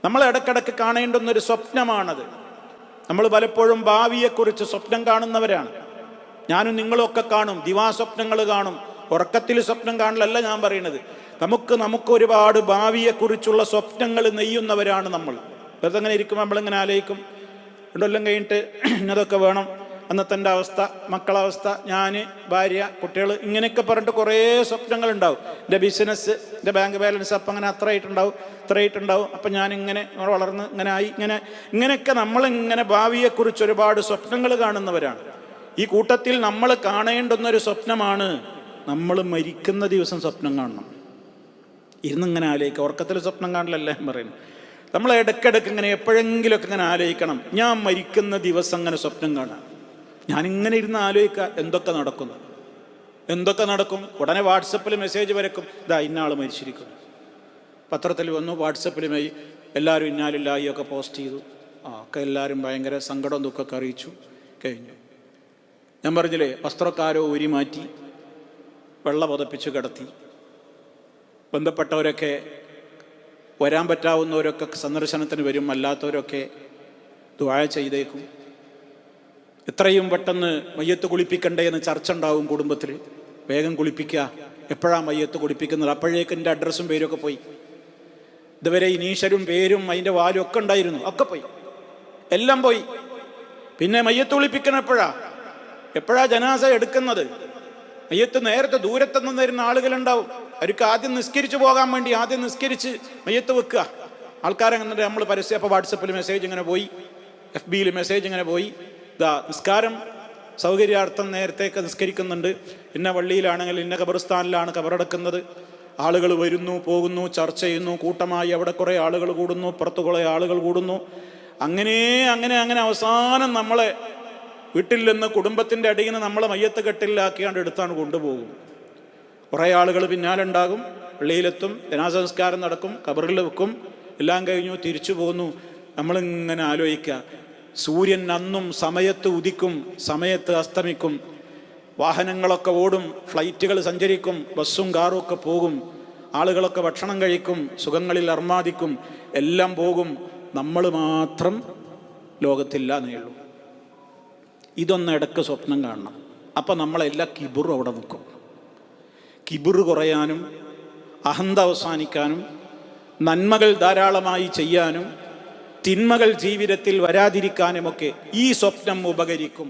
നമ്മൾ ഇടയ്ക്കിടയ്ക്ക് കാണേണ്ടുന്നൊരു സ്വപ്നമാണത്. നമ്മൾ പലപ്പോഴും ഭാവിയെക്കുറിച്ച് സ്വപ്നം കാണുന്നവരാണ്. ഞാനും നിങ്ങളൊക്കെ കാണും, ദിവാസ്വപ്നങ്ങൾ കാണും. ഉറക്കത്തിൽ സ്വപ്നം കാണലല്ല ഞാൻ പറയുന്നത്. നമുക്ക് ഒരുപാട് ഭാവിയെക്കുറിച്ചുള്ള സ്വപ്നങ്ങൾ നെയ്യുന്നവരാണ് നമ്മൾ. വെറുതെ അങ്ങനെ ഇരിക്കുമ്പോൾ നമ്മളിങ്ങനെ ആലോചിക്കും, രണ്ടെല്ലാം കഴിഞ്ഞിട്ട് ഇന്നതൊക്കെ വേണം, അന്നത്തെ എൻ്റെ അവസ്ഥ, മക്കളവസ്ഥ, ഞാൻ, ഭാര്യ, കുട്ടികൾ, ഇങ്ങനെയൊക്കെ പറഞ്ഞിട്ട് കുറേ സ്വപ്നങ്ങളുണ്ടാവും. എൻ്റെ ബിസിനസ്, എൻ്റെ ബാങ്ക് ബാലൻസ് അപ്പം അങ്ങനെ ഇത്രയായിട്ടുണ്ടാവും. അപ്പം ഞാനിങ്ങനെ വളർന്ന് ഇങ്ങനെ ആയി, ഇങ്ങനെയൊക്കെ നമ്മളിങ്ങനെ ഭാവിയെക്കുറിച്ച് ഒരുപാട് സ്വപ്നങ്ങൾ കാണുന്നവരാണ്. ഈ കൂട്ടത്തിൽ നമ്മൾ കാണേണ്ടുന്നൊരു സ്വപ്നമാണ് നമ്മൾ മരിക്കുന്ന ദിവസം സ്വപ്നം കാണണം. ഇരുന്നിങ്ങനെ ആലോചിക്കുക. ഉറക്കത്തിൽ സ്വപ്നം കാണില്ലല്ലേ പറയുന്നത്. നമ്മൾ ഇടയ്ക്കിടയ്ക്ക് ഇങ്ങനെ എപ്പോഴെങ്കിലുമൊക്കെ ഇങ്ങനെ ആലോചിക്കണം, ഞാൻ മരിക്കുന്ന ദിവസം അങ്ങനെ സ്വപ്നം കാണാം. ഞാനിങ്ങനെ ഇരുന്ന് ആലോചിക്കുക എന്തൊക്കെ നടക്കും. ഉടനെ വാട്സപ്പിൽ മെസ്സേജ് വരക്കും, ഇതാ ഇന്നാൾ മരിച്ചിരിക്കുന്നു. പത്രത്തിൽ വന്നു, വാട്സപ്പിൽ എല്ലാവരും ഇന്നാലില്ലായി ഒക്കെ പോസ്റ്റ് ചെയ്തു. ഒക്കെ എല്ലാവരും ഭയങ്കര സങ്കടവും ദുഃഖമൊക്കെ അറിയിച്ചു കഴിഞ്ഞു. ഞാൻ പറഞ്ഞില്ലേ, വസ്ത്രക്കാരോ ഊരി മാറ്റി വെള്ള പുതപ്പിച്ച് കിടത്തി. ബന്ധപ്പെട്ടവരൊക്കെ, വരാൻ പറ്റാവുന്നവരൊക്കെ സന്ദർശനത്തിന് വരും, അല്ലാത്തവരൊക്കെ ദുആ ചെയ്തേക്കും. എത്രയും പെട്ടെന്ന് മയ്യത്ത് കുളിപ്പിക്കണ്ടേ എന്ന് ചർച്ച ഉണ്ടാവും കുടുംബത്തിൽ. വേഗം കുളിപ്പിക്കുക, എപ്പോഴാണ് മയ്യത്ത് കുളിപ്പിക്കുന്നത്? അപ്പോഴേക്കും എൻ്റെ അഡ്രസ്സും പേരും ഒക്കെ പോയി. ഇതുവരെ ഇനീഷലും പേരും അതിൻ്റെ വാലും ഒക്കെ ഉണ്ടായിരുന്നു, ഒക്കെ പോയി, എല്ലാം പോയി. പിന്നെ മയ്യത്ത് കുളിപ്പിക്കണം എപ്പോഴാ ജനാസ എടുക്കുന്നത്? മയ്യത്ത് നേരത്തെ ദൂരത്തുനിന്ന് വരുന്ന ആളുകളുണ്ടാവും. അവർക്ക് ആദ്യം നിസ്കരിച്ച് പോകാൻ വേണ്ടി ആദ്യം നിസ്കരിച്ച് മയ്യത്ത് വെക്കുക. ആൾക്കാരങ്ങനെ നമ്മൾ പരസ്യം, അപ്പോൾ വാട്സപ്പിൽ മെസ്സേജ് ഇങ്ങനെ പോയി, FB മെസ്സേജ് ഇങ്ങനെ പോയി, ഇതാ നിസ്കാരം സൗകര്യാർത്ഥം നേരത്തേക്ക് നിസ്കരിക്കുന്നുണ്ട്, ഇന്ന പള്ളിയിലാണെങ്കിൽ ഇന്ന ഖബർസ്ഥാനിലാണ് ഖബറടക്കുന്നത്. ആളുകൾ വരുന്നു പോകുന്നു, ചർച്ച ചെയ്യുന്നു, കൂട്ടമായി അവിടെ കുറേ ആളുകൾ കൂടുന്നു, പുറത്ത് കുറേ ആളുകൾ കൂടുന്നു. അങ്ങനെ അവസാനം നമ്മളെ വീട്ടിൽ നിന്ന്, കുടുംബത്തിൻ്റെ അടിയിൽ നിന്ന് നമ്മളെ മയ്യത്ത് കെട്ടിലാക്കിയാണ്ട് എടുത്താണ് കൊണ്ടുപോകും. കുറേ ആളുകൾ പിന്നാലെ ഉണ്ടാകും, പള്ളിയിലെത്തും, ജനാസ സംസ്കാരം നടക്കും, ഖബറിൽ വെക്കും, എല്ലാം കഴിഞ്ഞു തിരിച്ചു പോകുന്നു. നമ്മളിങ്ങനെ ആലോചിക്കുക, സൂര്യൻ അന്നും സമയത്ത് ഉദിക്കും, സമയത്ത് അസ്തമിക്കും, വാഹനങ്ങളൊക്കെ ഓടും, ഫ്ലൈറ്റുകൾ സഞ്ചരിക്കും, ബസ്സും കാറും ഒക്കെ പോകും, ആളുകളൊക്കെ ഭക്ഷണം കഴിക്കും, സുഖങ്ങളിൽ അർമാദിക്കും, എല്ലാം പോകും. നമ്മൾ മാത്രം ലോകത്തില്ല എന്നേ ഉള്ളൂ. ഇതൊന്ന് ഇടയ്ക്ക് സ്വപ്നം കാണണം. അപ്പം നമ്മളെല്ലാ കിബിറും അവിടെ നിൽക്കും. കിബിറ് കുറയാനും അഹന്ത അവസാനിക്കാനും നന്മകൾ ധാരാളമായി ചെയ്യാനും തിന്മകൾ ജീവിതത്തിൽ വരാതിരിക്കാനുമൊക്കെ ഈ സ്വപ്നം ഉപകരിക്കും.